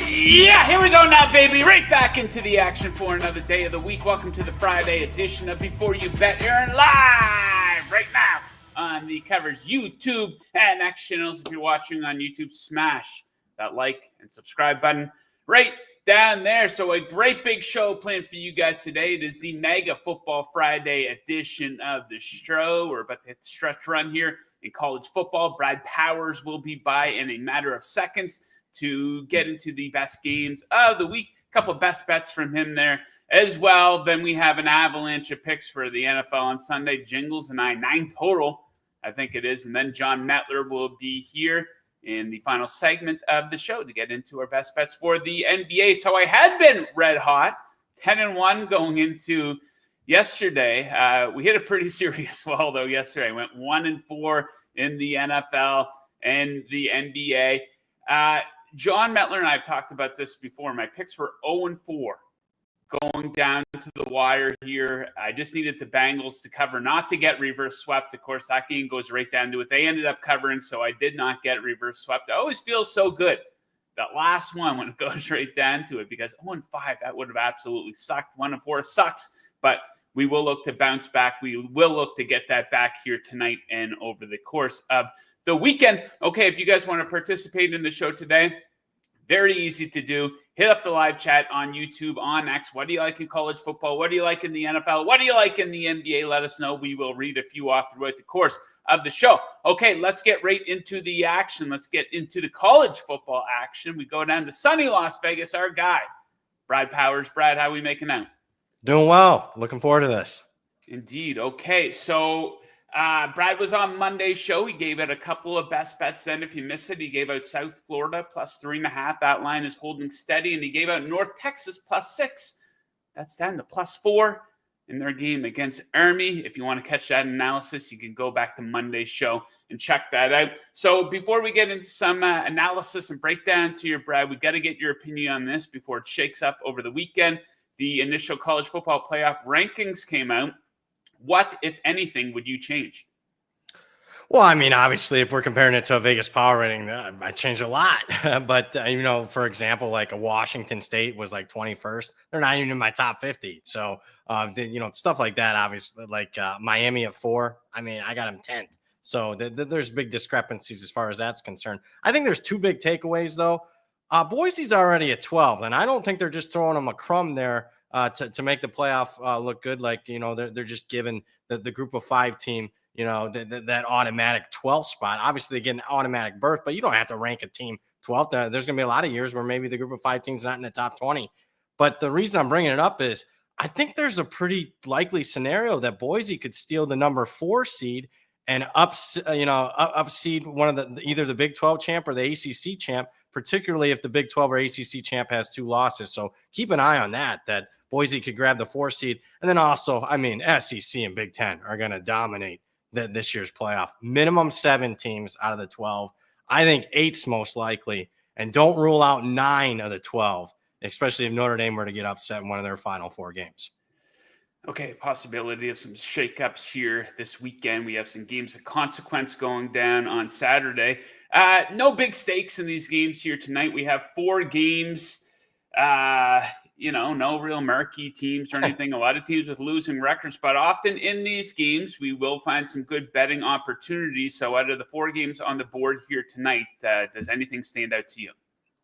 Yeah, here we go now, baby. Right back into the action for another day of the week. Welcome to the Friday edition of Before You Bet, airing live right now on the Covers YouTube and X channels. If you're watching on YouTube, smash that like and subscribe button right down there. So a great big show planned for you guys today. It is the Mega Football Friday edition of the show. We're about to hit the stretch run here in college football. Brad Powers will be by in a matter of seconds to get into the best games of the week. A couple of best bets from him there as well. Then we have an avalanche of picks for the NFL on Sunday. Jingles and I, 9 total, I think it is. And then Jon Metler will be here in the final segment of the show to get into our best bets for the NBA. So I had been red hot, 10-1 going into yesterday. We hit a pretty serious wall, though, yesterday. I went 1-4 in the NFL and the NBA. Jon Metler and I have talked about this before. My picks were 0-4 going down to the wire here. I just needed the Bengals to cover, not to get reverse swept. Of course, that game goes right down to it. They ended up covering, so I did not get reverse swept. I always feel so good, that last one, when it goes right down to it, because 0-5, that would have absolutely sucked. 1-4 sucks, but we will look to bounce back. We will look to get that back here tonight and over the course of the weekend. Okay, if you guys want to participate in the show today, very easy to do. Hit up the live chat on YouTube, on X. What do you like in college football? What do you like in the NFL? What do you like in the NBA? Let us know. We will read a few off throughout the course of the show. Okay, let's get right into the action. Let's get into the college football action. We go down to sunny Las Vegas. Our guy, Brad Powers. Brad, how are we making out? Doing well. Looking forward to this. Indeed. Okay, so Brad was on Monday's show. He gave out a couple of best bets then. If you missed it, he gave out South Florida plus 3.5. That line is holding steady. And he gave out North Texas plus 6. That's down to plus 4 in their game against Army. If you want to catch that analysis, you can go back to Monday's show and check that out. So before we get into some analysis and breakdowns here, Brad, we got to get your opinion on this before it shakes up over the weekend. The initial college football playoff rankings came out. What, if anything, would you change? Well, I mean, obviously, if we're comparing it to a Vegas power rating, I changed a lot. But, for example, like a Washington State was like 21st. They're not even in my top 50. So, stuff like that, obviously, like Miami at 4. I mean, I got them 10th. So there's big discrepancies as far as that's concerned. I think there's 2 big takeaways, though. Boise's already at 12, and I don't think they're just throwing them a crumb there to make the playoff look good. Like, they're just giving the group of 5 team, that automatic 12th spot. Obviously, they get an automatic berth, but you don't have to rank a team 12th. There's going to be a lot of years where maybe the group of 5 teams not in the top 20. But the reason I'm bringing it up is I think there's a pretty likely scenario that Boise could steal the number 4 seed and upseed one of either the Big 12 champ or the ACC champ, particularly if the Big 12 or ACC champ has 2 losses. So keep an eye on that Boise could grab the 4 seed. And then also, I mean, SEC and Big 10 are going to dominate this year's playoff. Minimum 7 teams out of the 12. I think 8's most likely. And don't rule out 9 of the 12, especially if Notre Dame were to get upset in one of their final 4 games. Okay, possibility of some shakeups here this weekend. We have some games of consequence going down on Saturday. No big stakes in these games here tonight. We have 4 games. No real murky teams or anything. A lot of teams with losing records, but often in these games, we will find some good betting opportunities. So out of the 4 games on the board here tonight, does anything stand out to you?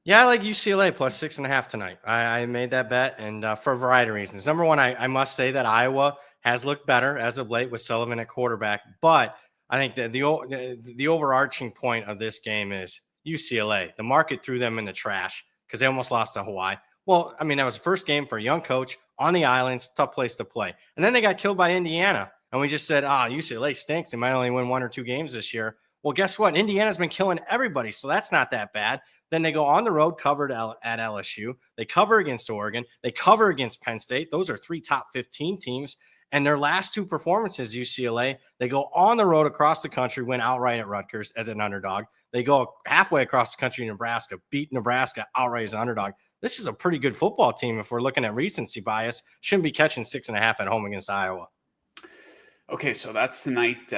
Yeah, I like UCLA plus 6.5 tonight. I made that bet, and for a variety of reasons. Number one, I must say that Iowa has looked better as of late with Sullivan at quarterback, but I think that the overarching point of this game is UCLA. The market threw them in the trash because they almost lost to Hawaii. Well, I mean, that was the first game for a young coach on the islands, tough place to play. And then they got killed by Indiana. And we just said, UCLA stinks. They might only win 1 or 2 games this year. Well, guess what? Indiana's been killing everybody, so that's not that bad. Then they go on the road, covered at LSU. They cover against Oregon. They cover against Penn State. Those are 3 top 15 teams. And their last 2 performances, UCLA, they go on the road across the country, win outright at Rutgers as an underdog. They go halfway across the country to Nebraska, beat Nebraska outright as an underdog. This is a pretty good football team if we're looking at recency bias. Shouldn't be catching 6.5 at home against Iowa. Okay, so that's tonight.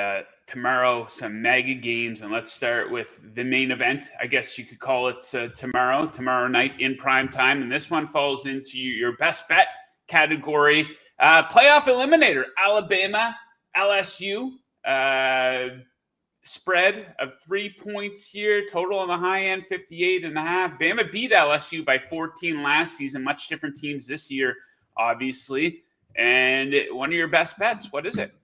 tomorrow, some mega games, and let's start with the main event. I guess you could call it tomorrow night in prime time. And this one falls into your best bet category. Playoff eliminator, Alabama, LSU. Spread of 3 points here. Total on the high end, 58.5. Bama beat LSU by 14 last season. Much different teams this year, obviously. And one of your best bets, what is it?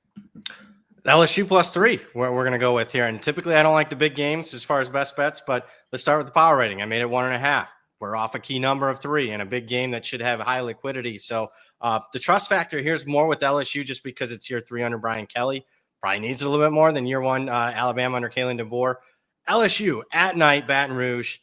LSU +3, we're going to go with here. And typically I don't like the big games as far as best bets, but let's start with the power rating. I made it 1.5. We're off a key number of 3 in a big game that should have high liquidity. So the trust factor here is more with LSU just because it's year 3 under Brian Kelly. Probably needs it a little bit more than year 1 Alabama under Kalen DeBoer. LSU at night, Baton Rouge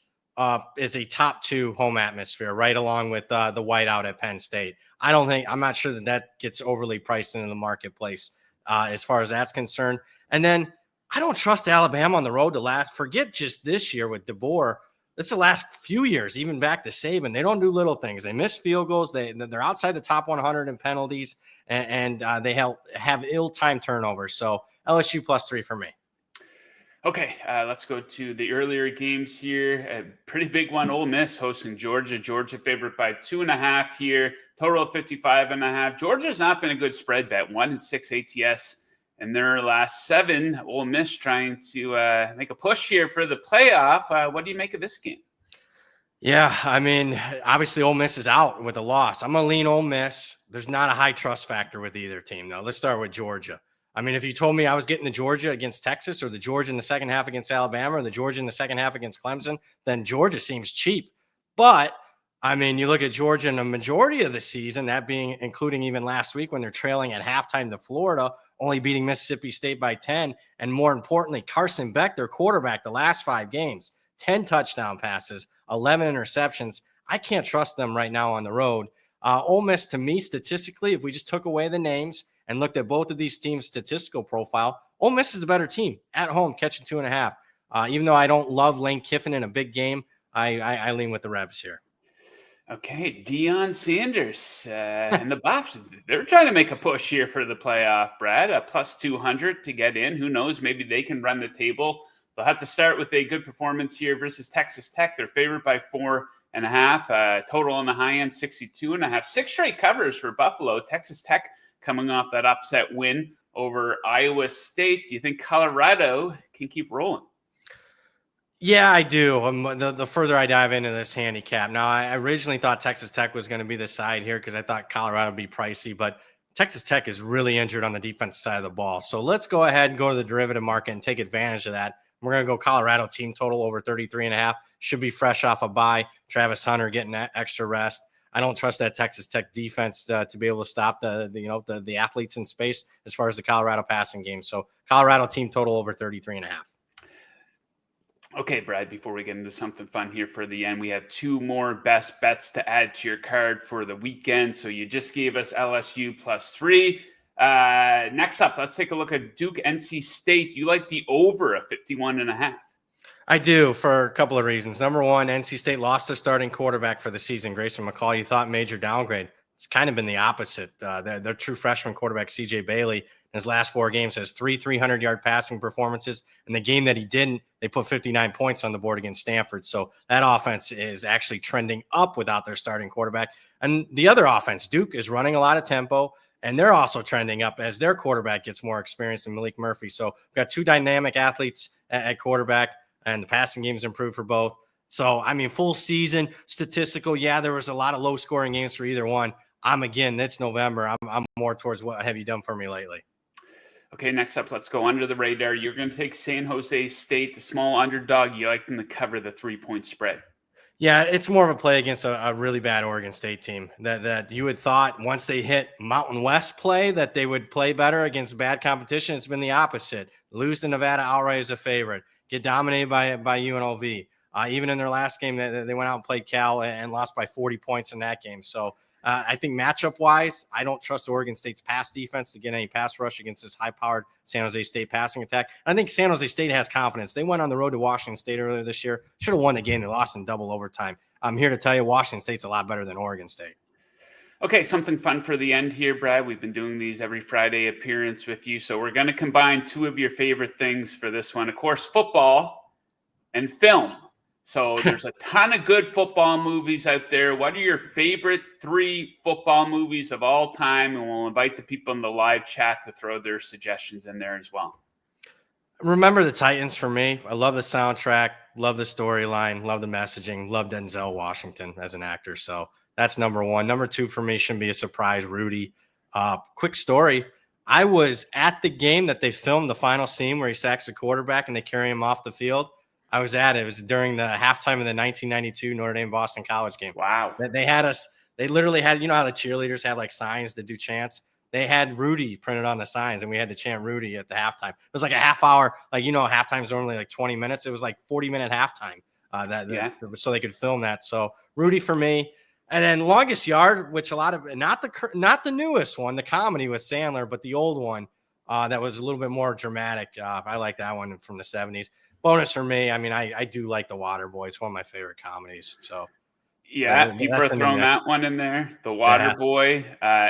is a top 2 home atmosphere, right along with the whiteout at Penn State. I'm not sure that gets overly priced into the marketplace as far as that's concerned. And then I don't trust Alabama on the road to last. Forget just this year with DeBoer. It's the last few years, even back to Saban. They don't do little things. They miss field goals. They're outside the top 100 in penalties, and they have ill-timed turnovers. So LSU +3 for me. Okay, let's go to the earlier games here. A pretty big one, Ole Miss hosting Georgia. Georgia favored by 2.5 here. Total of 55.5. Georgia's not been a good spread bet. 1-6 ATS in their last 7. Ole Miss trying to make a push here for the playoff. What do you make of this game? Yeah, I mean, obviously Ole Miss is out with a loss. I'm going to lean Ole Miss. There's not a high trust factor with either team. Now, let's start with Georgia. I mean, if you told me I was getting the Georgia against Texas or the Georgia in the second half against Alabama or the Georgia in the second half against Clemson, then Georgia seems cheap. But I mean, you look at Georgia in a majority of the season, that being including even last week when they're trailing at halftime to Florida, only beating Mississippi State by 10. And more importantly, Carson Beck, their quarterback, the last 5 games, 10 touchdown passes, 11 interceptions. I can't trust them right now on the road. Ole Miss, to me, statistically, if we just took away the names and looked at both of these teams' statistical profile, Ole Miss is a better team at home, catching 2.5. Even though I don't love Lane Kiffin in a big game, I lean with the Rebs here. Okay, Deion Sanders and the Buffs, they're trying to make a push here for the playoff, Brad. A +200 to get in. Who knows? Maybe they can run the table. They'll have to start with a good performance here versus Texas Tech. They're favored by 4.5. Total on the high end, 62.5. 6 straight covers for Buffalo. Texas Tech coming off that upset win over Iowa State. Do you think Colorado can keep rolling? Yeah, I do. The further I dive into this handicap. Now, I originally thought Texas Tech was going to be the side here because I thought Colorado would be pricey, but Texas Tech is really injured on the defensive side of the ball. So let's go ahead and go to the derivative market and take advantage of that. We're going to go Colorado team total over 33.5. Should be fresh off a bye. Travis Hunter getting that extra rest. I don't trust that Texas Tech defense to be able to stop the athletes in space as far as the Colorado passing game. So Colorado team total over 33.5. Okay, Brad, before we get into something fun here for the end, we have 2 more best bets to add to your card for the weekend. So you just gave us LSU +3. Next up, let's take a look at Duke NC State. You like the over of 51.5. I do, for a couple of reasons. Number one, NC State lost their starting quarterback for the season, Grayson McCall. You thought major downgrade. It's kind of been the opposite. Their true freshman quarterback, CJ Bailey, in his last 4 games has 3 300-yard passing performances. In the game that he didn't, they put 59 points on the board against Stanford. So that offense is actually trending up without their starting quarterback. And the other offense, Duke, is running a lot of tempo, and they're also trending up as their quarterback gets more experience than Malik Murphy. So we've got 2 dynamic athletes at quarterback, and the passing game's improved for both. So, I mean, full season statistical, yeah, there was a lot of low-scoring games for either one. It's November. I'm more towards what have you done for me lately. Okay, next up, let's go under the radar. You're going to take San Jose State, the small underdog. You like them to cover the 3-point spread. Yeah, it's more of a play against a really bad Oregon State team that you had thought once they hit Mountain West play that they would play better against bad competition. It's been the opposite. Lose to Nevada outright as a favorite. Get dominated by UNLV. Even in their last game, they went out and played Cal and lost by 40 points in that game. So I think matchup-wise, I don't trust Oregon State's pass defense to get any pass rush against this high-powered San Jose State passing attack. I think San Jose State has confidence. They went on the road to Washington State earlier this year. Should have won the game. They lost in double overtime. I'm here to tell you Washington State's a lot better than Oregon State. Okay, something fun for the end here, Brad. We've been doing these every Friday appearance with you. So we're going to combine two of your favorite things for this one. Of course, football and film. So there's a ton of good football movies out there. What are your favorite 3 football movies of all time? And we'll invite the people in the live chat to throw their suggestions in there as well. Remember the Titans for me. I love the soundtrack, love the storyline, love the messaging, love Denzel Washington as an actor. So that's number 1. Number 2 for me shouldn't be a surprise, Rudy. Quick story. I was at the game that they filmed the final scene where he sacks the quarterback and they carry him off the field. I was at it. It was during the halftime of the 1992 Notre Dame Boston College game. Wow. They had us. They literally had, you know how the cheerleaders have like signs to do chants? They had Rudy printed on the signs, and we had to chant Rudy at the halftime. It was like a half hour. Like, you know, halftime's normally like 20 minutes. It was like 40-minute halftime so they could film that. So Rudy for me. And then Longest Yard, which a lot of not the newest one, the comedy with Sandler, but the old one that was a little bit more dramatic. I like that one from the 70s. Bonus for me. I mean, I do like The Waterboy. It's one of my favorite comedies. So yeah, people are throwing that one in there. The Waterboy,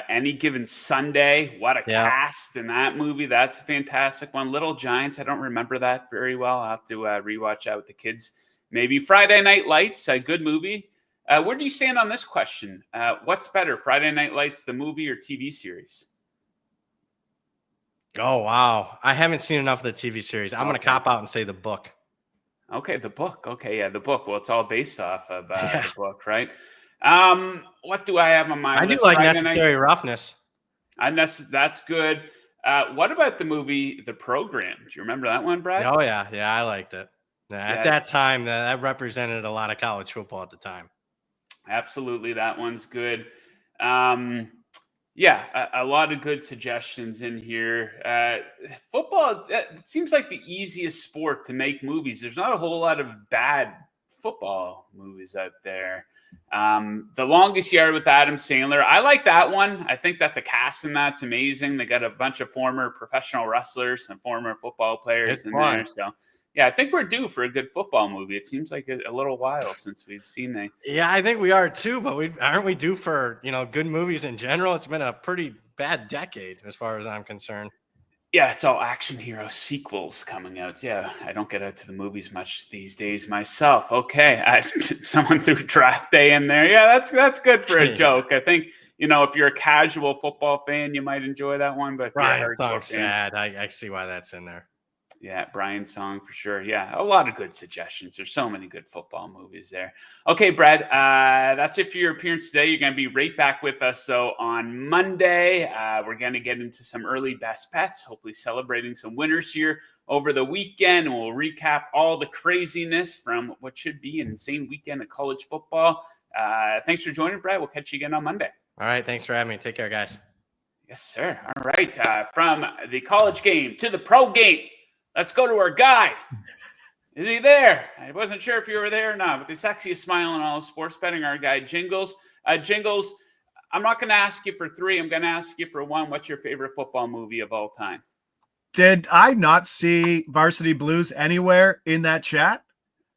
Any Given Sunday. What a cast in that movie. That's a fantastic one. Little Giants. I don't remember that very well. I'll have to rewatch that with the kids. Maybe Friday Night Lights, a good movie. Where do you stand on this question? What's better, Friday Night Lights, the movie, or TV series? Oh, wow. I haven't seen enough of the TV series. I'm going to cop out and say the book. Okay, the book. Okay, yeah, the book. Well, it's all based off of the book, right? What do I have on my list? I do like Necessary Roughness. That's good. What about the movie The Program? Do you remember that one, Brad? Oh, yeah. Yeah, I liked it. At that time, that represented a lot of college football at the time. Absolutely. That one's good. Yeah, a lot of good suggestions in here. Football, it seems like the easiest sport to make movies. There's not a whole lot of bad football movies out there. The Longest Yard with Adam Sandler. I like that one. I think that the cast in that's amazing. They got a bunch of former professional wrestlers and former football players in there. So, yeah, I think we're due for a good football movie. It seems like a little while since we've seen it. Yeah, I think we are too, but aren't we due for, good movies in general? It's been a pretty bad decade as far as I'm concerned. Yeah, it's all action hero sequels coming out. Yeah, I don't get out to the movies much these days myself. Okay, someone threw Draft Day in there. Yeah, that's good for a joke. I think, if you're a casual football fan, you might enjoy that one. But Brian's song's sad. I see why that's in there. Yeah, Brian's song for sure. Yeah, a lot of good suggestions. There's so many good football movies there. Okay, Brad, that's it for your appearance today. You're going to be right back with us. So on Monday, we're going to get into some early best bets, hopefully celebrating some winners here over the weekend. And we'll recap all the craziness from what should be an insane weekend of college football. Thanks for joining, Brad. We'll catch you again on Monday. All right, thanks for having me. Take care, guys. Yes, sir. All right, from the college game to the pro game. Let's go to our guy. Is he there? I wasn't sure if you were there or not, but the sexiest smile in all of sports betting, our guy Jingles. Jingles, I'm not going to ask you for 3. I'm going to ask you for 1. What's your favorite football movie of all time? Did I not see Varsity Blues anywhere in that chat?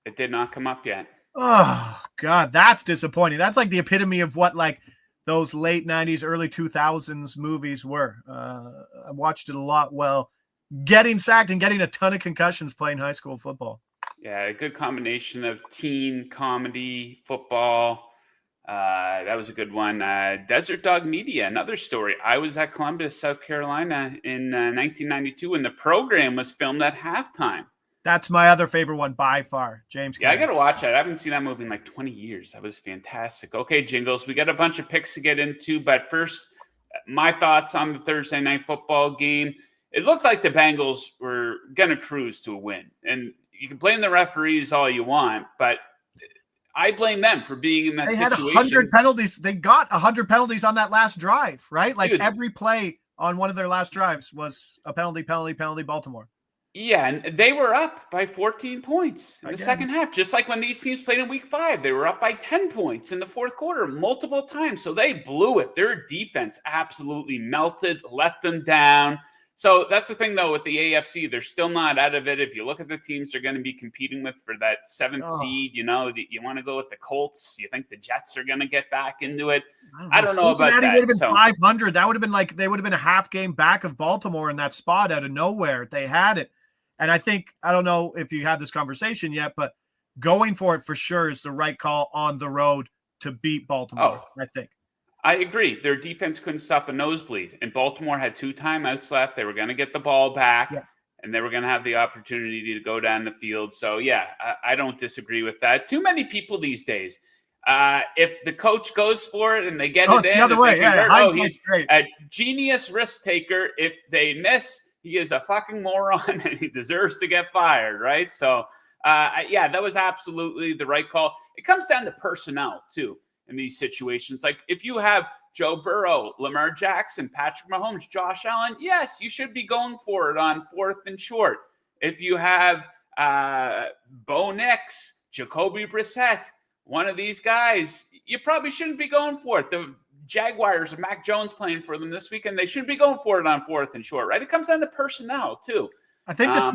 It did not come up yet. Oh, God, that's disappointing. That's like the epitome of what those late 90s, early 2000s movies were. I watched it a lot getting sacked and getting a ton of concussions playing high school football. Yeah, a good combination of teen comedy, football. That was a good one. Desert Dog Media, another story. I was at Columbus, South Carolina in 1992 when the program was filmed at halftime. That's my other favorite one by far, James. Yeah, I got to watch that. I haven't seen that movie in like 20 years. That was fantastic. Okay, Jingles, we got a bunch of picks to get into, but first, my thoughts on the Thursday night football game. It looked like the Bengals were going to cruise to a win. And you can blame the referees all you want, but I blame them for being in that situation. They had 100 penalties. They got 100 penalties on that last drive, right? Dude, every play on one of their last drives was a penalty, Baltimore. Yeah, and they were up by 14 points in the second half. Just like when these teams played in week 5, they were up by 10 points in the fourth quarter multiple times. So they blew it. Their defense absolutely melted, let them down. So that's the thing, though, with the AFC. They're still not out of it. If you look at the teams they're going to be competing with for that seventh seed, you want to go with the Colts. You think the Jets are going to get back into it? I don't know about that. Cincinnati would have been 500. That would have been they would have been a half game back of Baltimore in that spot out of nowhere if they had it. And I don't know if you had this conversation yet, but going for it for sure is the right call on the road to beat Baltimore, I think. I agree. Their defense couldn't stop a nosebleed, and Baltimore had 2 timeouts left. They were going to get the ball back, and they were going to have the opportunity to go down the field. So, I don't disagree with that. Too many people these days. If the coach goes for it and they get it in, the other way. He's great. A genius risk taker. If they miss, he is a fucking moron, and he deserves to get fired, right? So, that was absolutely the right call. It comes down to personnel, too. In these situations, like if you have Joe Burrow, Lamar Jackson, Patrick Mahomes, Josh Allen, yes, you should be going for it on 4th and short. If you have Bo Nix, Jacoby Brissett, one of these guys, you probably shouldn't be going for it. The Jaguars and Mac Jones playing for them this weekend, they shouldn't be going for it on 4th and short, right? It comes down to personnel too. I think the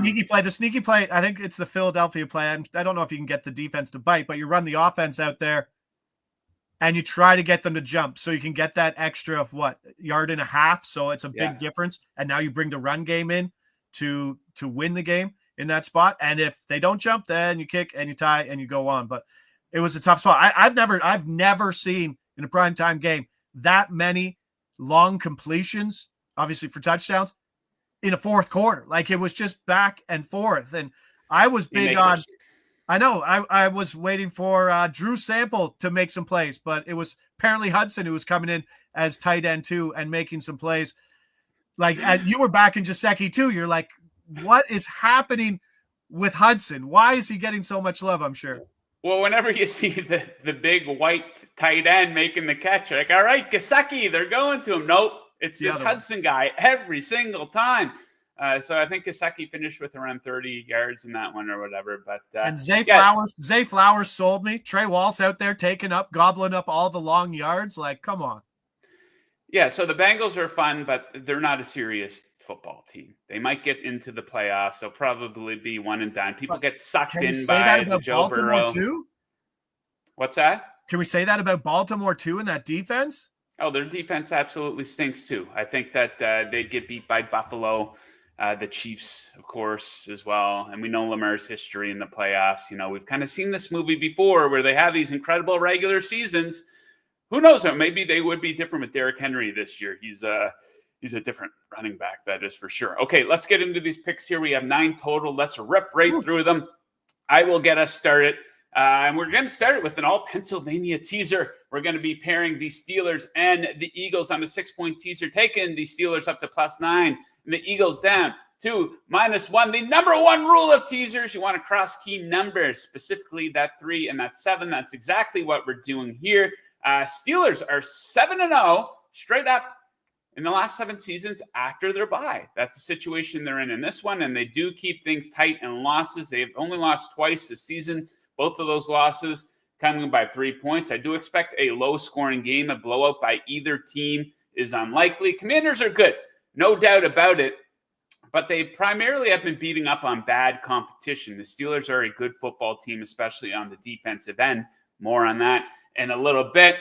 sneaky play, I think it's the Philadelphia play. I don't know if you can get the defense to bite, but you run the offense out there and you try to get them to jump so you can get that extra of yard and a half. So it's a big difference. And now you bring the run game in to win the game in that spot. And if they don't jump, then you kick and you tie and you go on. But it was a tough spot. I've never seen in a primetime game that many long completions, obviously for touchdowns, in a fourth quarter. Like it was just back and forth. And I was big on – I know. I was waiting for Drew Sample to make some plays, but it was apparently Hudson who was coming in as tight end too and making some plays. Like you were back in Gesicki too. You're like, what is happening with Hudson? Why is he getting so much love? I'm sure. Well, whenever you see the big white tight end making the catch, you're like, all right, Gesicki, they're going to him. Nope, it's this Hudson guy every single time. So I think Gesicki finished with around 30 yards in that one or whatever. But and Zay Flowers sold me. Trey Walsh out there gobbling up all the long yards. Like, come on. Yeah, so the Bengals are fun, but they're not a serious football team. They might get into the playoffs. They'll probably be one and done. People get sucked in by the Joe Burrow. Too? What's that? Can we say that about Baltimore too in that defense? Oh, their defense absolutely stinks too. I think that they'd get beat by Buffalo. The Chiefs, of course, as well. And we know Lamar's history in the playoffs. You know, we've kind of seen this movie before where they have these incredible regular seasons. Who knows? Maybe they would be different with Derrick Henry this year. He's a different running back, that is for sure. Okay, let's get into these picks here. We have 9 total. Let's rip right through them. I will get us started. And we're going to start it with an all-Pennsylvania teaser. We're going to be pairing the Steelers and the Eagles on a 6-point teaser, taking the Steelers up to +9. And the Eagles down to -1. The number one rule of teasers, you want to cross key numbers, specifically that 3 and that 7. That's exactly what we're doing here. Steelers are 7-0 straight up in the last 7 seasons after their bye. That's the situation they're in this one, and they do keep things tight in losses. They've only lost twice this season. Both of those losses coming by 3 points. I do expect a low-scoring game. A blowout by either team is unlikely. Commanders are good. No doubt about it, but they primarily have been beating up on bad competition. The Steelers are a good football team, especially on the defensive end. More on that in a little bit.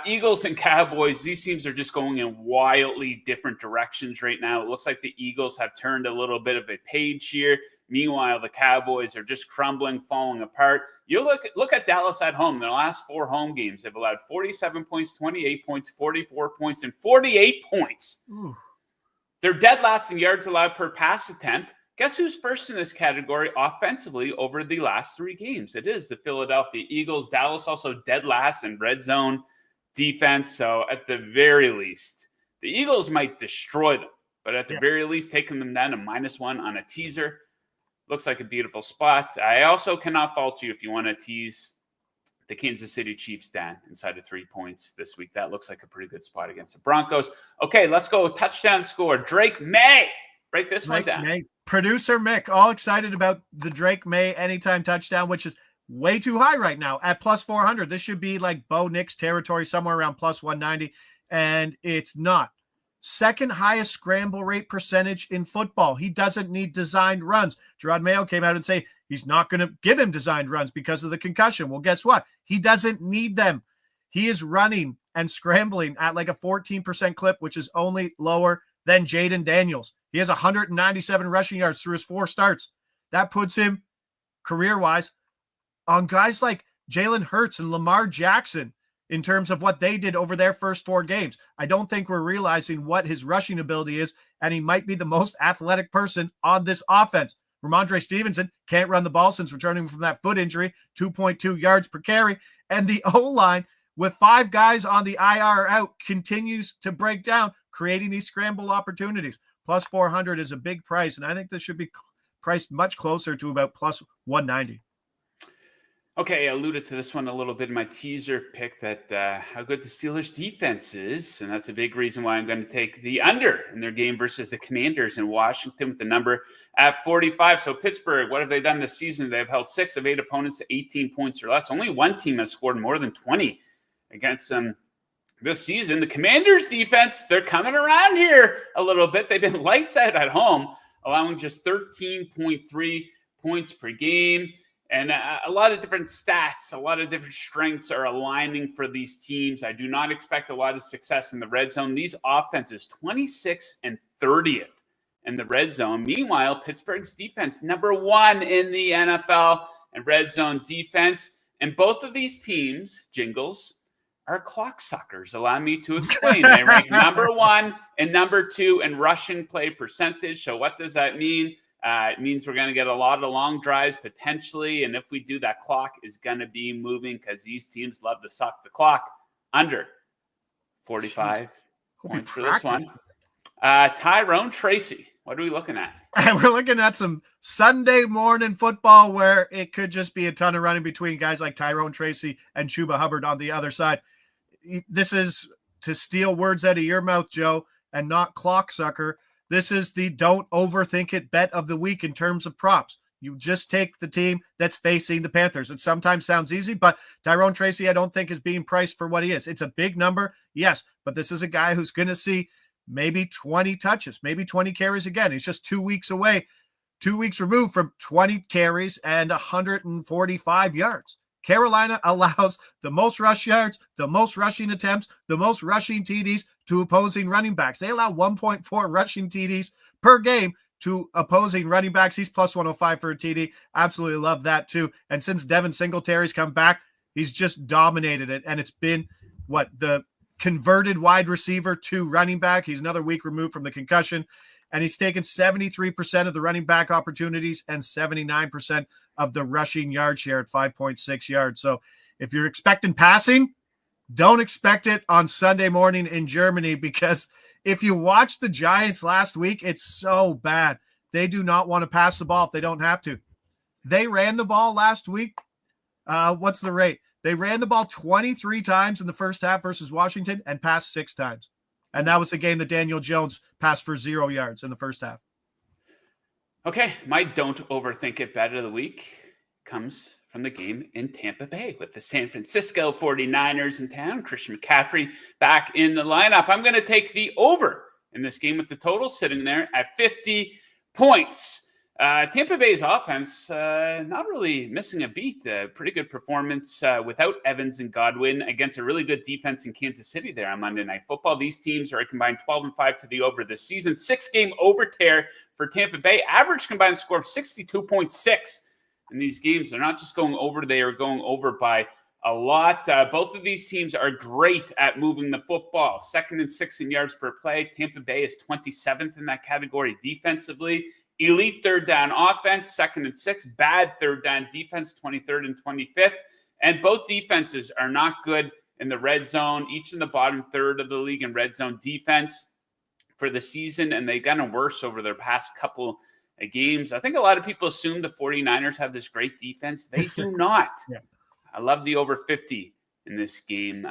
Eagles and Cowboys, these teams are just going in wildly different directions right now. It looks like the Eagles have turned a little bit of a page here. Meanwhile, the Cowboys are just crumbling, falling apart. You look at Dallas at home. In their last 4 home games, they've allowed 47 points, 28 points, 44 points, and 48 points. Ooh. They're dead last in yards allowed per pass attempt. Guess who's first in this category offensively over the last 3 games? It is the Philadelphia Eagles. Dallas also dead last in red zone defense. So at the very least, the Eagles might destroy them. But at the very least, taking them down to -1 on a teaser looks like a beautiful spot. I also cannot fault you if you want to tease the Kansas City Chiefs down inside of 3 points this week. That looks like a pretty good spot against the Broncos. Okay, let's go. Touchdown score. Drake May. Break this one down. May. Producer Mick, all excited about the Drake May anytime touchdown, which is way too high right now at +400. This should be like Bo Nix territory, somewhere around +190, and it's not. second highest scramble rate percentage in football. He doesn't need designed runs. Gerard Mayo came out and say he's not going to give him designed runs because of the concussion. Well, guess what? He doesn't need them. He is running and scrambling at like a 14% clip, which is only lower than Jaden Daniels. He has 197 rushing yards through his 4 starts. That puts him career-wise on guys like Jalen Hurts and Lamar Jackson in terms of what they did over their first 4 games. I don't think we're realizing what his rushing ability is, and he might be the most athletic person on this offense. Ramondre Stevenson can't run the ball since returning from that foot injury, 2.2 yards per carry, and the O-line with 5 guys on the IR out continues to break down, creating these scramble opportunities. Plus 400 is a big price, and I think this should be priced much closer to about plus 190. Okay, I alluded to this one a little bit in my teaser pick that how good the Steelers defense is, and that's a big reason why I'm going to take the under in their game versus the Commanders in Washington with the number at 45. So Pittsburgh, what have they done this season? They've held 6 of 8 opponents to 18 points or less. Only one team has scored more than 20 against them this season. The Commanders defense, they're coming around here a little bit. They've been lights out at home, allowing just 13.3 points per game. And a lot of different stats, a lot of different strengths are aligning for these teams. I do not expect a lot of success in the red zone. These offenses, 26th and 30th in the red zone. Meanwhile, Pittsburgh's defense, number 1 in the NFL in red zone defense. And both of these teams, Jingles, are clock suckers. Allow me to explain. They rank number 1 and number 2 in rushing play percentage. So what does that mean? It means we're going to get a lot of long drives potentially. And if we do, that clock is going to be moving because these teams love to suck the clock. Under 45 points for this one. Tyrone Tracy. What are we looking at? And we're looking at some Sunday morning football where it could just be a ton of running between guys like Tyrone Tracy and Chuba Hubbard on the other side. This is to steal words out of your mouth, Joe, and not clock sucker. This is the don't overthink it bet of the week in terms of props. You just take the team that's facing the Panthers. It sometimes sounds easy, but Tyrone Tracy, I don't think is being priced for what he is. It's a big number, yes, but this is a guy who's going to see maybe 20 touches, maybe 20 carries again. He's just 2 weeks away, 2 weeks removed from 20 carries and 145 yards. Carolina allows the most rush yards, the most rushing attempts, the most rushing TDs to opposing running backs. They allow 1.4 rushing TDs per game to opposing running backs. He's plus 105 for a TD. Absolutely love that too. And since Devin Singletary's come back, he's just dominated it. And it's been the converted wide receiver to running back. He's another week removed from the concussion. And he's taken 73% of the running back opportunities and 79% of the rushing yard share at 5.6 yards. So if you're expecting passing, don't expect it on Sunday morning in Germany, because if you watch the Giants last week, it's so bad. They do not want to pass the ball if they don't have to. They ran the ball last week. What's the rate? They ran the ball 23 times in the first half versus Washington and passed 6 times. And that was the game that Daniel Jones passed for 0 yards in the first half. Okay, my don't overthink it bet of the week comes from the game in Tampa Bay with the San Francisco 49ers in town. Christian McCaffrey back in the lineup. I'm going to take the over in this game with the total sitting there at 50 points. Tampa Bay's offense, not really missing a beat. Pretty good performance without Evans and Godwin against a really good defense in Kansas City there on Monday Night Football. These teams are a combined 12-5 to the over this season. 6-game over tear for Tampa Bay. Average combined score of 62.6 in these games. They're not just going over, they are going over by a lot. Both of these teams are great at moving the football. 2nd and 6th in yards per play. Tampa Bay is 27th in that category defensively. Elite third down offense, 2nd and 6th. Bad third down defense, 23rd and 25th. And both defenses are not good in the red zone, each in the bottom third of the league in red zone defense for the season. And they've gotten worse over their past couple of games. I think a lot of people assume the 49ers have this great defense. They do not. Yeah. I love the over 50 in this game.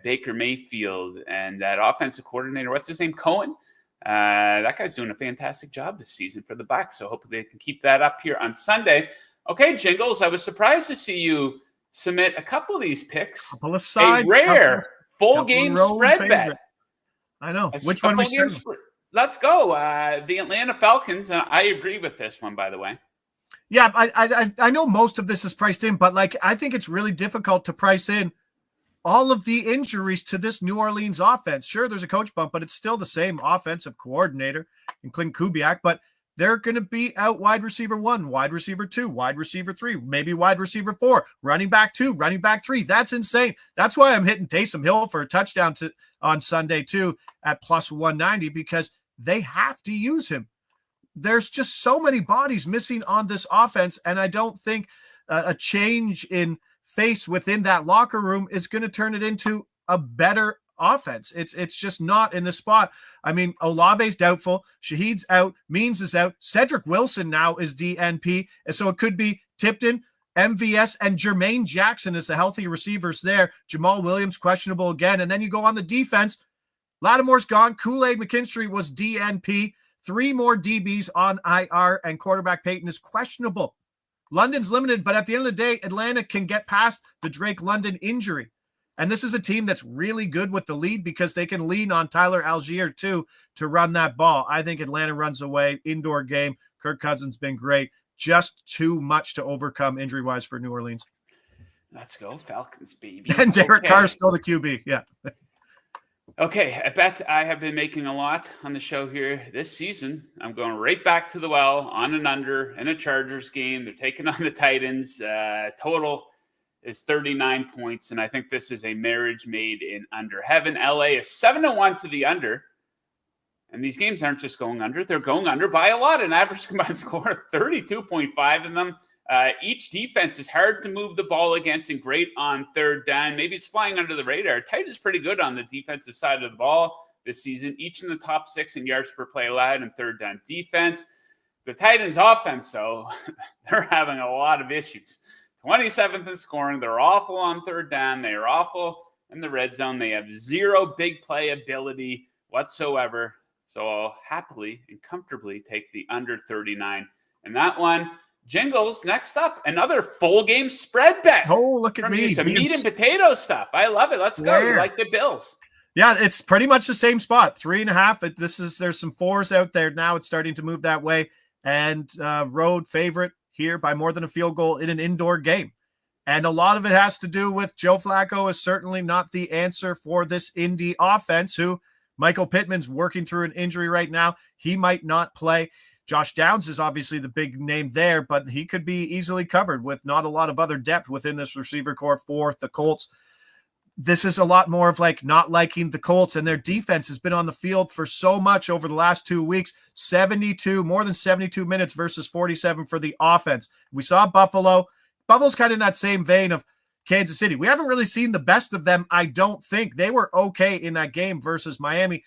Baker Mayfield and that offensive coordinator, what's his name? Cohen. That guy's doing a fantastic job this season for the Bucs, so hopefully they can keep that up here on Sunday. Okay, Jingles, I was surprised to see you submit a couple of these picks. Couple of sides, a rare full game spread bet. I know. A Which one we start? Let's go. The Atlanta Falcons. And I agree with this one, by the way. Yeah, I know most of this is priced in, but like I think it's really difficult to price in all of the injuries to this New Orleans offense. Sure, there's a coach bump, but it's still the same offensive coordinator in Clint Kubiak, but they're going to be out wide receiver 1, wide receiver 2, wide receiver 3, maybe wide receiver 4, running back 2, running back 3. That's insane. That's why I'm hitting Taysom Hill for a touchdown on Sunday too at plus 190, because they have to use him. There's just so many bodies missing on this offense, and I don't think a change in face within that locker room is going to turn it into a better offense. It's just not in the spot. I mean, Olave's doubtful, Shaheed's out, Means is out, Cedric Wilson now is DNP, and so it could be Tipton, MVS, and Jermaine Jackson as the healthy receivers there. Jamal Williams questionable again, and then you go on the defense. Lattimore's gone, Kool-Aid McKinstry was DNP, 3 more DBs on IR, and quarterback Peyton is questionable. London's limited, but at the end of the day, Atlanta can get past the Drake London injury. And this is a team that's really good with the lead because they can lean on Tyler Algier too to run that ball. I think Atlanta runs away. Indoor game. Kirk Cousins been great. Just too much to overcome injury-wise for New Orleans. Let's go Falcons, baby. And Derek Carr's still the QB. Yeah. Okay, I bet I have been making a lot on the show here this season. I'm going right back to the well on an under in a Chargers game. They're taking on the Titans. Total is 39 points, and I think this is a marriage made in under heaven. LA is 7-1 to the under, and these games aren't just going under. They're going under by a lot, an average combined score of 32.5 in them. Each defense is hard to move the ball against and great on third down. Maybe it's flying under the radar. Titans pretty good on the defensive side of the ball this season, each in the top 6 in yards per play allowed and third down defense. The Titans offense, though, they're having a lot of issues. 27th in scoring. They're awful on third down. They are awful in the red zone. They have 0 big play ability whatsoever. So I'll happily and comfortably take the under 39. And that one, Jingles, next up, another full game spread bet. Oh, look at me. Some meat and potato stuff. I love it. Let's go. You like the Bills. Yeah, it's pretty much the same spot. 3.5. There's some 4s out there now. It's starting to move that way. And road favorite here by more than a field goal in an indoor game. And a lot of it has to do with Joe Flacco is certainly not the answer for this Indy offense, who Michael Pittman's working through an injury right now. He might not play. Josh Downs is obviously the big name there, but he could be easily covered with not a lot of other depth within this receiver core for the Colts. This is a lot more of like not liking the Colts, and their defense has been on the field for so much over the last 2 weeks. More than 72 minutes versus 47 for the offense. We saw Buffalo. Buffalo's kind of in that same vein of Kansas City. We haven't really seen the best of them, I don't think. They were okay in that game versus Miami.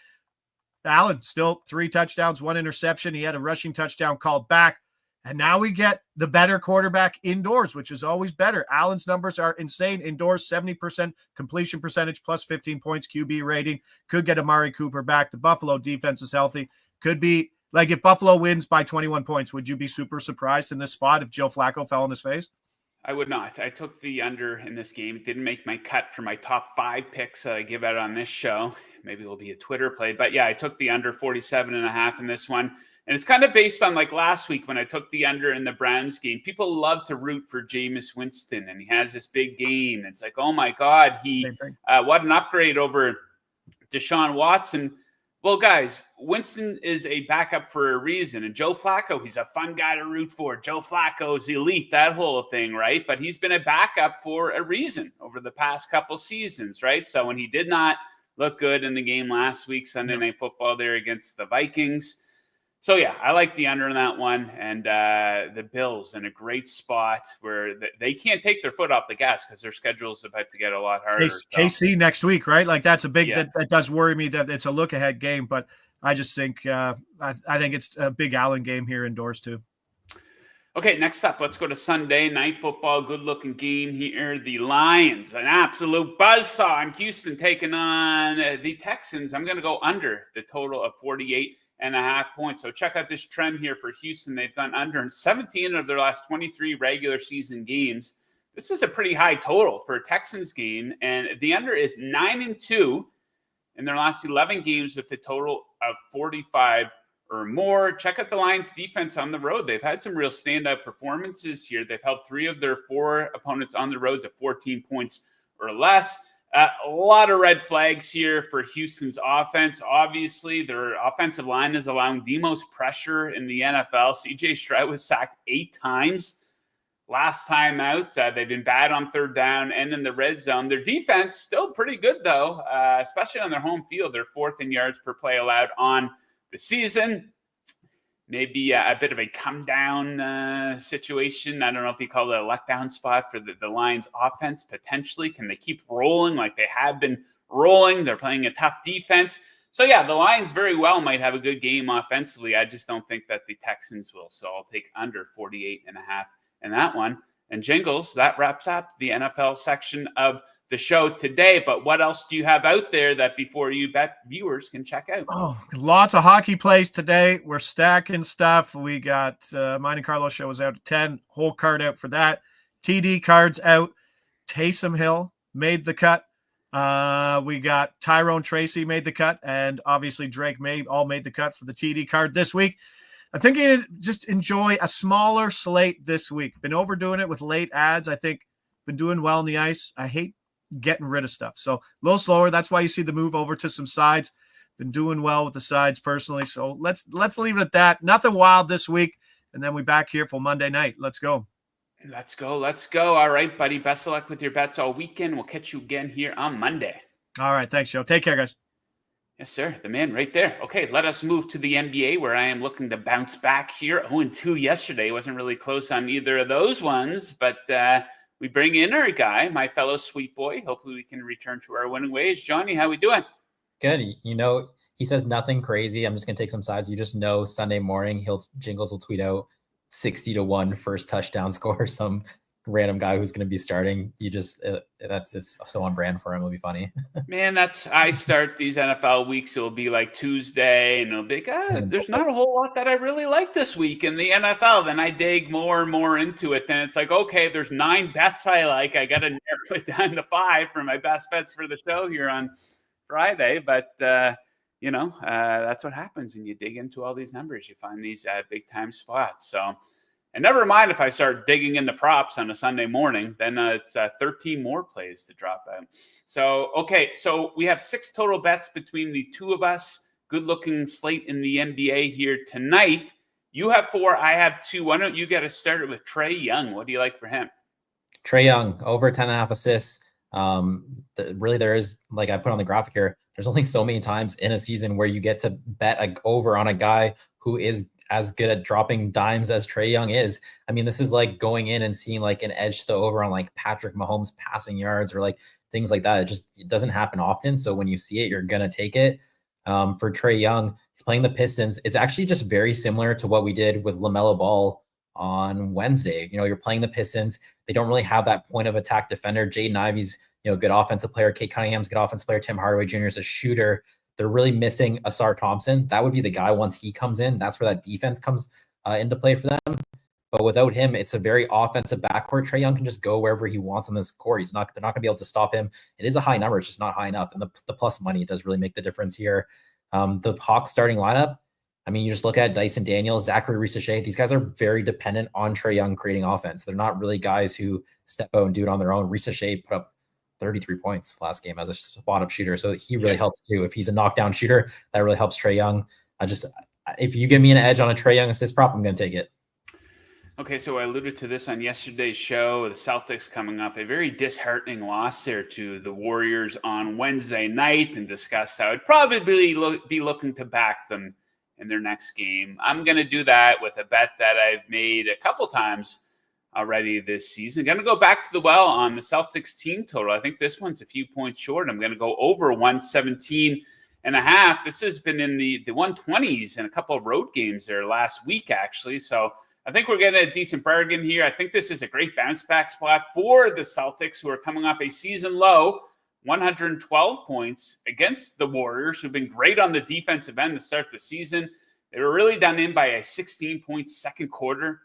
Allen, still 3 touchdowns, 1 interception. He had a rushing touchdown called back. And now we get the better quarterback indoors, which is always better. Allen's numbers are insane. Indoors, 70% completion percentage, plus 15 points QB rating. Could get Amari Cooper back. The Buffalo defense is healthy. Could be, like, if Buffalo wins by 21 points, would you be super surprised in this spot if Joe Flacco fell on his face? I would not. I took the under in this game. It didn't make my cut for my top 5 picks that I give out on this show. Maybe it'll be a Twitter play. But yeah, I took the under 47.5 in this one. And it's kind of based on like last week when I took the under in the Browns game. People love to root for Jameis Winston, and he has this big game. It's like, oh my God, what an upgrade over Deshaun Watson. Well, guys, Winston is a backup for a reason. And Joe Flacco, he's a fun guy to root for. Joe Flacco's elite, that whole thing, right? But he's been a backup for a reason over the past couple seasons, right? So when he did not look good in the game last week, Sunday Night Football there against the Vikings. So, yeah, I like the under in that one. And the Bills in a great spot where they can't take their foot off the gas because their schedule's about to get a lot harder. KC next week, right? Like that's a big that does worry me that it's a look-ahead game. But I just think I think it's a big Allen game here indoors too. Okay, next up, let's go to Sunday Night Football. Good-looking game here. The Lions, an absolute buzzsaw in Houston taking on the Texans. I'm going to go under the total of 48.5 points. So check out this trend here for Houston. They've gone under in 17 of their last 23 regular season games. This is a pretty high total for a Texans game, and the under is 9-2 in their last 11 games with a total of 45 or more. Check out the Lions defense on the road. They've had some real standout performances here. They've held 3 of their 4 opponents on the road to 14 points or less. A lot of red flags here for Houston's offense. Obviously, their offensive line is allowing the most pressure in the NFL. CJ Stroud was sacked 8 times last time out. They've been bad on third down and in the red zone. Their defense still pretty good, though, especially on their home field. They're 4th in yards per play allowed on the season. Maybe a bit of a come-down situation. I don't know if you call it a letdown spot for the Lions offense, potentially. Can they keep rolling like they have been rolling? They're playing a tough defense. So, yeah, the Lions very well might have a good game offensively. I just don't think that the Texans will. So I'll take under 48.5 in that one. And Jingles, that wraps up the NFL section of the show today. But what else do you have out there that Before You Bet viewers can check out? Oh, lots of hockey plays today. We're stacking stuff. We got mine and Carlos show was out at 10. Whole card out for that. TD cards out. Taysom Hill made the cut. We got Tyrone Tracy made the cut. And obviously Drake all made the cut for the TD card this week. I'm thinking just enjoy a smaller slate this week. Been overdoing it with late ads. I think been doing well on the ice. I hate getting rid of stuff. So a little slower. That's why you see the move over to some sides. Been doing well with the sides personally. So let's leave it at that. Nothing wild this week. And then we back here for Monday night. Let's go. Let's go. All right, buddy. Best of luck with your bets all weekend. We'll catch you again here on Monday. All right. Thanks, Joe. Take care, guys. Yes, sir. The man right there. Okay, let us move to the NBA, where I am looking to bounce back here. 0-2 yesterday. Wasn't really close on either of those ones, but we bring in our guy, my fellow sweet boy. Hopefully we can return to our winning ways. Johnny, how we doing? Good. He says nothing crazy. I'm just going to take some sides. You just know Sunday morning, Jingles will tweet out 60-1 first touchdown score. Some random guy who's going to be starting. That's just so on brand for him. It'll be funny. Man, I start these NFL weeks. It'll be like Tuesday, and it'll be like, there's not a whole lot that I really like this week in the NFL. Then I dig more and more into it. Then it's like, okay, there's 9 bets I like. I got to narrow it down to 5 for my best bets for the show here on Friday. But, that's what happens when you dig into all these numbers. You find these big time spots. So, and never mind if I start digging in the props on a Sunday morning, then it's 13 more plays to drop out. So, okay, so we have 6 total bets between the two of us. Good looking slate in the NBA here tonight. You have 4, I have 2. Why don't you get us started with Trae Young? What do you like for him? Trae Young, over 10.5 assists. Really, there is, like I put on the graphic here, there's only so many times in a season where you get to bet over on a guy who is as good at dropping dimes as Trae Young is. I mean, this is like going in and seeing like an edge to the over on like Patrick Mahomes passing yards or like things like that. It doesn't happen often. So when you see it, you're going to take it. For Trae Young, he's playing the Pistons. It's actually just very similar to what we did with LaMelo Ball on Wednesday. You're playing the Pistons. They don't really have that point of attack defender. Jaden Ivey's, good offensive player. Kate Cunningham's good offensive player. Tim Hardaway Jr. is a shooter. They're really missing Asar Thompson. That would be the guy once he comes in. That's where that defense comes into play for them. But without him, it's a very offensive backcourt. Trae Young can just go wherever he wants on this court. They're not going to be able to stop him. It is a high number. It's just not high enough. And the plus money does really make the difference here. The Hawks starting lineup, I mean, you just look at Dyson Daniels, Zachary Reese-Shea. These guys are very dependent on Trae Young creating offense. They're not really guys who step out and do it on their own. Reese-Shea put up 33 points last game as a spot-up shooter. So he really helps too. If he's a knockdown shooter, that really helps Trae Young. If you give me an edge on a Trae Young assist prop, I'm going to take it. Okay, so I alluded to this on yesterday's show. The Celtics coming off a very disheartening loss there to the Warriors on Wednesday night, and discussed how I'd probably be looking to back them in their next game. I'm going to do that with a bet that I've made a couple times already this season. Going to go back to the well on the Celtics team total. I think this one's a few points short. I'm going to go over 117.5. This has been in the 120s in a couple of road games there last week, actually. So I think we're getting a decent bargain here. I think this is a great bounce back spot for the Celtics, who are coming off a season low 112 points against the Warriors, who've been great on the defensive end to start the season. They were really done in by a 16-point second quarter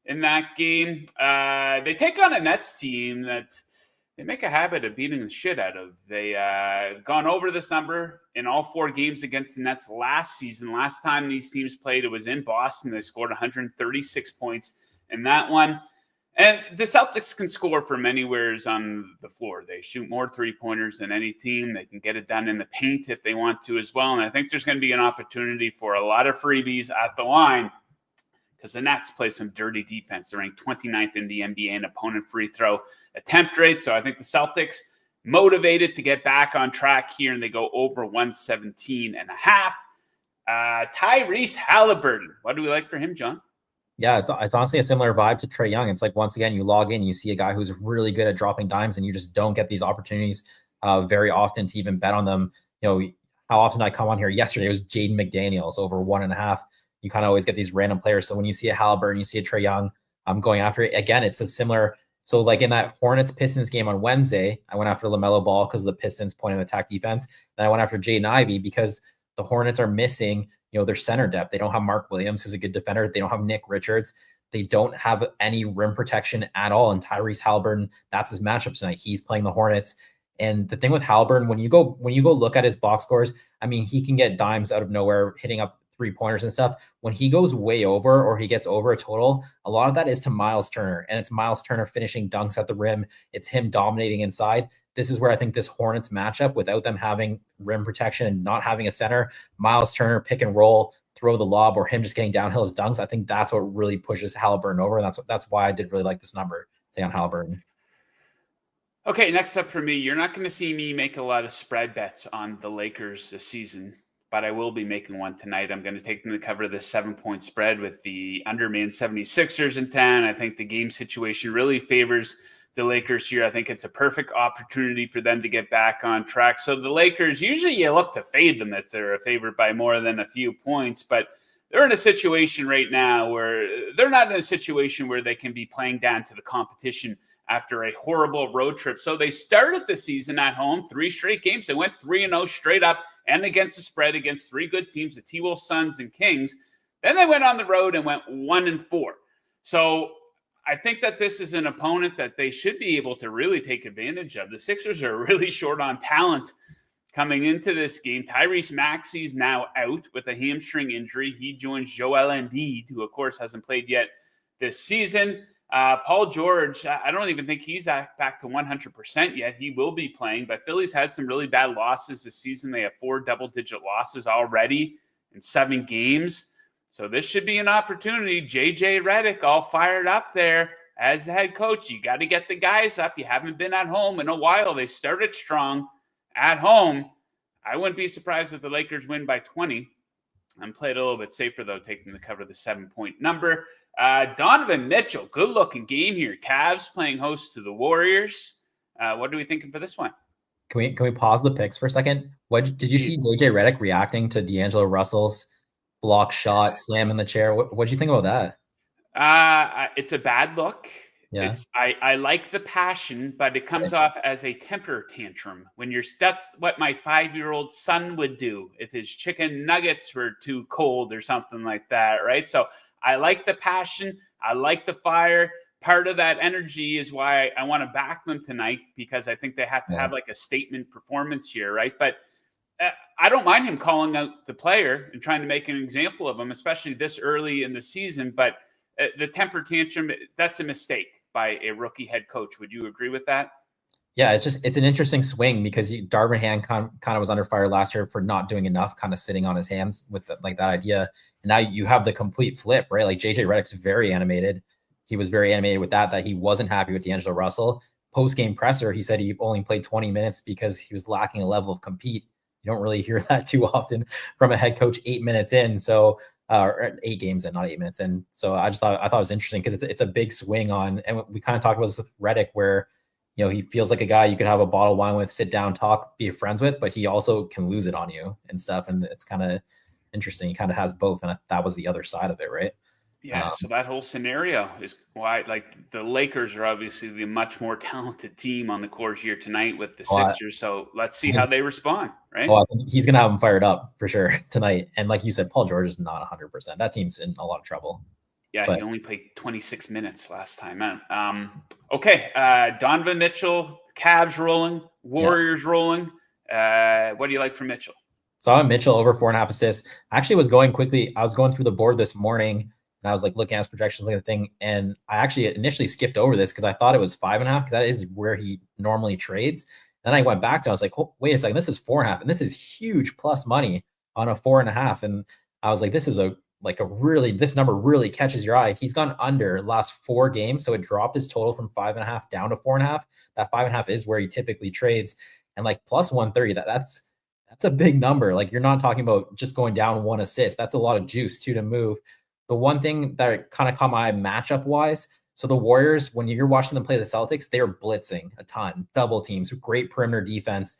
in that game. They take on a Nets team that they make a habit of beating the shit out of. They gone over this number in all 4 games against the Nets last season. Last time these teams played, it was in Boston. They scored 136 points in that one. And the Celtics can score from anywheres on the floor. They shoot more 3-pointers than any team. They can get it done in the paint if they want to as well. And I think there's going to be an opportunity for a lot of freebies at the line, because the Nets play some dirty defense. They're ranked 29th in the NBA in opponent free throw attempt rate. So I think the Celtics motivated to get back on track here, and they go over 117.5. Tyrese Halliburton. What do we like for him, John? Yeah, it's honestly a similar vibe to Trae Young. It's like, once again, you log in, you see a guy who's really good at dropping dimes, and you just don't get these opportunities very often to even bet on them. You know, how often I come on here yesterday, it was Jaden McDaniels over 1.5. You kind of always get these random players. So when you see a Halliburton, you see a Trae Young, I'm going after it. Again, it's a similar. So like in that Hornets-Pistons game on Wednesday, I went after LaMelo Ball because of the Pistons' point of attack defense. Then I went after Jaden Ivey because the Hornets are missing, their center depth. They don't have Mark Williams, who's a good defender. They don't have Nick Richards. They don't have any rim protection at all. And Tyrese Halliburton, that's his matchup tonight. He's playing the Hornets. And the thing with Halliburton, when you go look at his box scores, I mean, he can get dimes out of nowhere, hitting up 3-pointers and stuff. When he goes way over, or he gets over a total, a lot of that is to Miles Turner, and it's Miles Turner finishing dunks at the rim. It's him dominating inside. This is where I think this Hornets matchup, without them having rim protection and not having a center, Miles Turner pick and roll, throw the lob, or him just getting downhill his dunks, I think that's what really pushes Halliburton over. And that's why I did really like this number, say, on Halliburton. Okay, next up for me, you're not going to see me make a lot of spread bets on the Lakers this season, but I will be making one tonight. I'm going to take them to cover this 7-point spread with the underman 76ers in 10. I think the game situation really favors the Lakers here. I think it's a perfect opportunity for them to get back on track. So the Lakers, usually you look to fade them if they're favored by more than a few points, but they're in a situation right now where they're not in a situation where they can be playing down to the competition after a horrible road trip. So they started the season at home, 3 straight games. They went 3-0 straight up and against the spread against 3 good teams, the T-Wolves, Suns, and Kings. Then they went on the road and went 1-4. So I think that this is an opponent that they should be able to really take advantage of. The Sixers are really short on talent coming into this game. Tyrese Maxey's now out with a hamstring injury. He joins Joel Embiid, who, of course, hasn't played yet this season. Paul George, I don't even think he's back to 100% yet. He will be playing, but Philly's had some really bad losses this season. They have 4 double-digit losses already in 7 games. So this should be an opportunity. JJ Redick all fired up there as the head coach. You got to get the guys up. You haven't been at home in a while. They started strong at home. I wouldn't be surprised if the Lakers win by 20. I'm playing a little bit safer, though, taking the cover of the 7-point number. Donovan Mitchell, good-looking game here. Cavs playing host to the Warriors. What are we thinking for this one? Can we pause the picks for a second? What did you see JJ Redick reacting to D'Angelo Russell's block shot, slam in the chair? What did you think about that? It's a bad look. Yeah. I like the passion, but it comes off as a temper tantrum. That's what my 5-year-old son would do if his chicken nuggets were too cold or something like that, right? So I like the passion. I like the fire. Part of that energy is why I want to back them tonight, because I think they have to have like a statement performance here, right? But I don't mind him calling out the player and trying to make an example of him, especially this early in the season. But the temper tantrum, that's a mistake by a rookie head coach. Would you agree with that? Yeah, it's an interesting swing, because Darvin Ham kind of was under fire last year for not doing enough, kind of sitting on his hands with that idea. And now you have the complete flip, right? Like JJ Redick's very animated. He was very animated with that he wasn't happy with D'Angelo Russell. Post-game presser, he said he only played 20 minutes because he was lacking a level of compete. You don't really hear that too often from a head coach 8 minutes in. So, or 8 games in, not 8 minutes in. So I thought it was interesting, because it's a big swing on, and we kind of talked about this with Redick, where he feels like a guy you could have a bottle of wine with, sit down, talk, be friends with, but he also can lose it on you and stuff. And it's kind of interesting. He kind of has both, and that was the other side of it, right? Yeah, so that whole scenario is why, like, the Lakers are obviously the much more talented team on the court here tonight with the Sixers. So let's see how they respond, right? I think he's going to have them fired up for sure tonight. And like you said, Paul George is not 100%. That team's in a lot of trouble. Yeah, he only played 26 minutes last time out. Okay, Donovan Mitchell, Cavs rolling, Warriors rolling. What do you like from Mitchell? So I'm Mitchell over 4.5 assists. I actually was going quickly. I was going through the board this morning and I was like looking at his projections, looking at the thing. And I actually initially skipped over this because I thought it was 5.5 because that is where he normally trades. Then I went back to, I was like, oh, wait a second, this is 4.5. And this is huge plus money on a 4.5. And I was like, this number really catches your eye. He's gone under last 4 games. So it dropped his total from 5.5 down to 4.5. That 5.5 is where he typically trades. And like plus 130, that's a big number. Like you're not talking about just going down 1 assist. That's a lot of juice too to move. The one thing that kind of caught my eye matchup wise, so the Warriors, when you're watching them play the Celtics, they're blitzing a ton, double teams, great perimeter defense.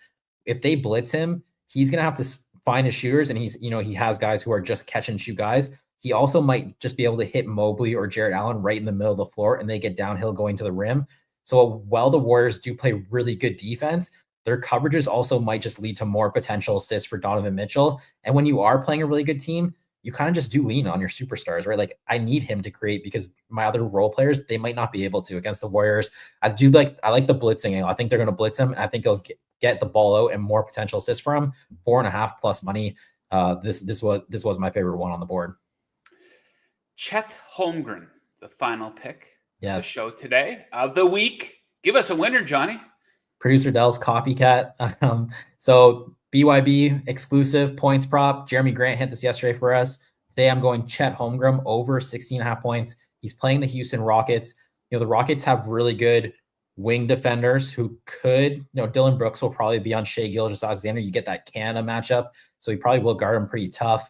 If they blitz him, he's going to have to find his shooters, and he has guys who are just catch and shoot guys. He also might just be able to hit Mobley or Jarrett Allen right in the middle of the floor, and they get downhill going to the rim. So while the Warriors do play really good defense, their coverages also might just lead to more potential assists for Donovan Mitchell. And when you are playing a really good team, you kind of just do lean on your superstars, right? Like I need him to create because my other role players, they might not be able to against the Warriors. I like the blitzing. I think they're going to blitz him. And I think they'll get the ball out and more potential assists for him. 4.5 plus money. This was my favorite one on the board. Chet Holmgren, the final pick. Yes. The show today of the week. Give us a winner, Johnny. Producer Dell's copycat. So BYB exclusive points prop. Jeremy Grant hit this yesterday for us. Today I'm going Chet Holmgren over 16.5 points. He's playing the Houston Rockets. The Rockets have really good wing defenders who could, Dylan Brooks will probably be on Shai Gilgeous-Alexander. You get that Canada matchup, so he probably will guard him pretty tough.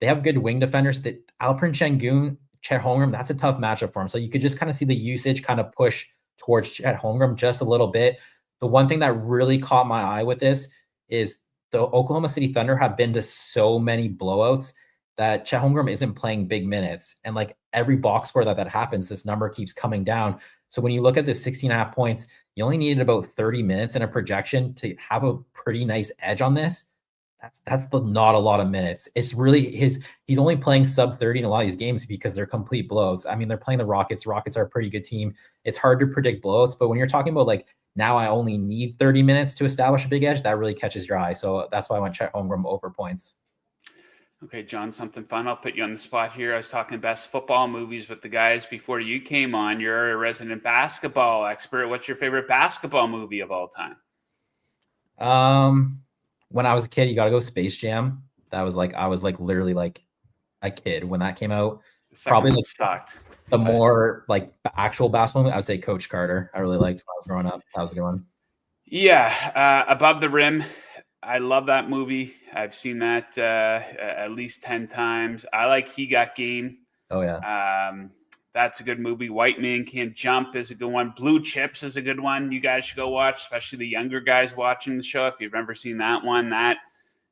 They have good wing defenders. That Alperen Sengun, Chet Holmgren, that's a tough matchup for him. So you could just kind of see the usage kind of push towards Chet Holmgren just a little bit. The one thing that really caught my eye with this is the Oklahoma City Thunder have been to so many blowouts that Chet Holmgren isn't playing big minutes. And like every box score that happens, this number keeps coming down. So when you look at this 16.5 points, you only needed about 30 minutes in a projection to have a pretty nice edge on this. That's not a lot of minutes. It's really he's only playing sub 30 in a lot of these games because they're complete blowouts. I mean, they're playing the Rockets. The Rockets are a pretty good team. It's hard to predict blowouts, but when you're talking about like, now I only need 30 minutes to establish a big edge, that really catches your eye. So that's why I went Chet Holmgren over points. Okay, John, something fun. I'll put you on the spot here. I was talking best football movies with the guys before you came on. You're a resident basketball expert. What's your favorite basketball movie of all time? When I was a kid, you got to go Space Jam. I was literally like a kid when that came out. Probably sucked. The more like actual basketball movie, I would say Coach Carter. I really liked when I was growing up. That was a good one. Yeah, Above the Rim. I love that movie. I've seen that at least 10 times. I like He Got Game. Oh, yeah. That's a good movie. White Man Can't Jump is a good one. Blue Chips is a good one. You guys should go watch, especially the younger guys watching the show. If you've ever seen that one, that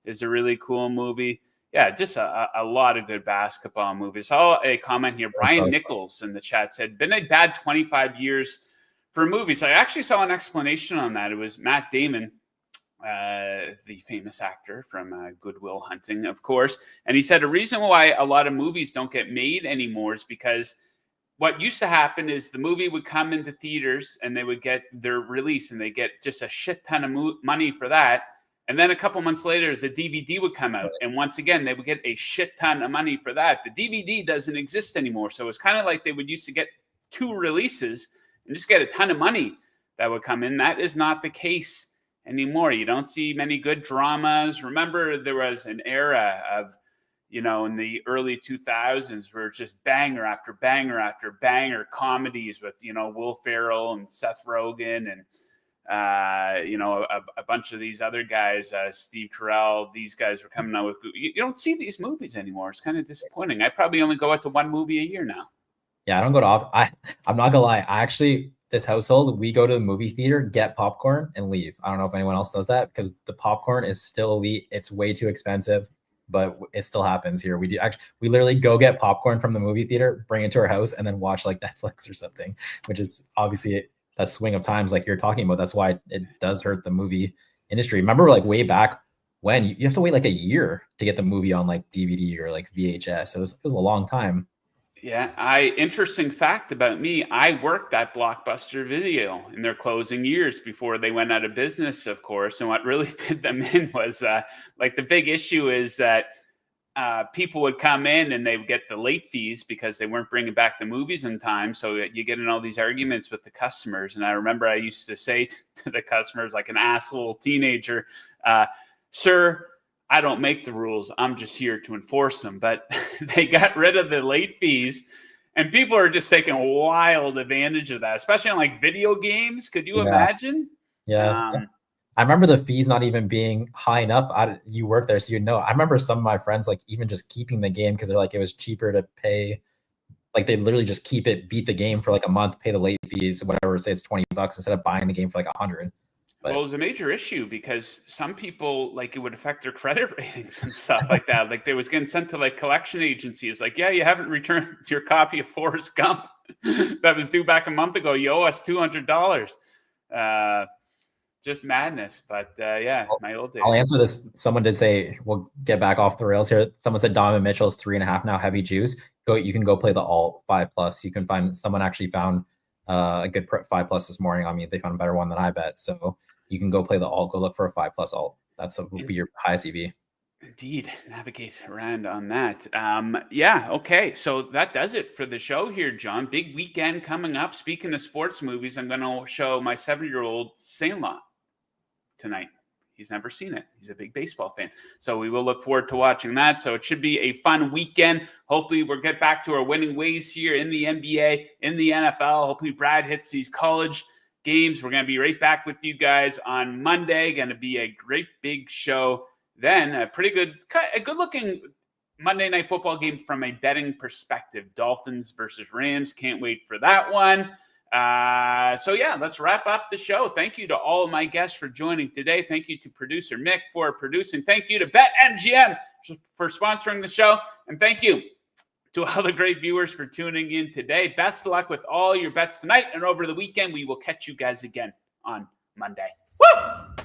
is a really cool movie. Yeah, just a lot of good basketball movies. Saw a comment here. Brian Nichols in the chat said, been a bad 25 years for movies. I actually saw an explanation on that. It was Matt Damon, the famous actor from Good Will Hunting, of course. And he said a reason why a lot of movies don't get made anymore is because what used to happen is the movie would come into theaters and they would get their release and they get just a shit ton of money for that. And then a couple months later, the DVD would come out. And once again, they would get a shit ton of money for that. The DVD doesn't exist anymore. So it's kind of like they would used to get 2 releases and just get a ton of money that would come in. That is not the case anymore. You don't see many good dramas. Remember, there was an era of, in the early 2000s where it's just banger after banger after banger comedies with, Will Ferrell and Seth Rogen and, a bunch of these other guys, Steve Carell, these guys were coming out with, you don't see these movies anymore. It's kind of disappointing. I probably only go out to one movie a year now. Yeah, I don't go to I'm not gonna lie. This household, we go to the movie theater, get popcorn and leave. I don't know if anyone else does that because the popcorn is still elite. It's way too expensive, but it still happens here. We literally go get popcorn from the movie theater, bring it to our house and then watch like Netflix or something, which is obviously that swing of times like you're talking about. That's why it does hurt the movie industry. Remember like way back when you have to wait like a year to get the movie on like DVD or like VHS. It was a long time. Yeah, interesting fact about me, I worked at Blockbuster Video in their closing years before they went out of business, of course. And what really did them in was like the big issue is that people would come in and they would get the late fees because they weren't bringing back the movies in time. So you get in all these arguments with the customers. And I remember I used to say to the customers, like an asshole teenager, sir, I don't make the rules. I'm just here to enforce them. But they got rid of the late fees, and people are just taking wild advantage of that, especially on like video games. Could you imagine? Yeah. I remember the fees not even being high enough. You work there, so you know. I remember some of my friends like even just keeping the game because they're like it was cheaper to pay. Like they literally just keep it, beat the game for like a month, pay the late fees, whatever. Say it's $20 instead of buying the game for like $100. But, well, it was a major issue because some people, like, it would affect their credit ratings and stuff like that. Like, they was getting sent to like collection agencies. Like, yeah, you haven't returned your copy of Forrest Gump that was due back a month ago. You owe us $200. Just madness. But yeah, my old days. I'll answer this. Someone did say, we'll get back off the rails here. Someone said Donovan Mitchell's 3.5 now, heavy juice. You can go play the alt 5+. You can find, someone actually found a good 5+ this morning. I mean, they found a better one than I bet. So you can go play the alt, go look for a 5+ alt. Will be your highest EV. Indeed. Navigate around on that. Yeah. Okay. So that does it for the show here, John. Big weekend coming up. Speaking of sports movies, I'm going to show my 7-year-old Sandlot tonight. He's never seen it. He's a big baseball fan. So we will look forward to watching that. So it should be a fun weekend. Hopefully we'll get back to our winning ways here in the NBA, in the NFL. Hopefully Brad hits these college games. We're going to be right back with you guys on Monday. Going to be a great big show. Then a good looking Monday Night Football game from a betting perspective. Dolphins versus Rams. Can't wait for that one. So yeah, let's wrap up the show. Thank you to all of my guests for joining today. Thank you to producer Mick for producing. Thank you to BetMGM for sponsoring the show. And thank you to all the great viewers for tuning in today. Best of luck with all your bets tonight and over the weekend. We will catch you guys again on Monday. Woo!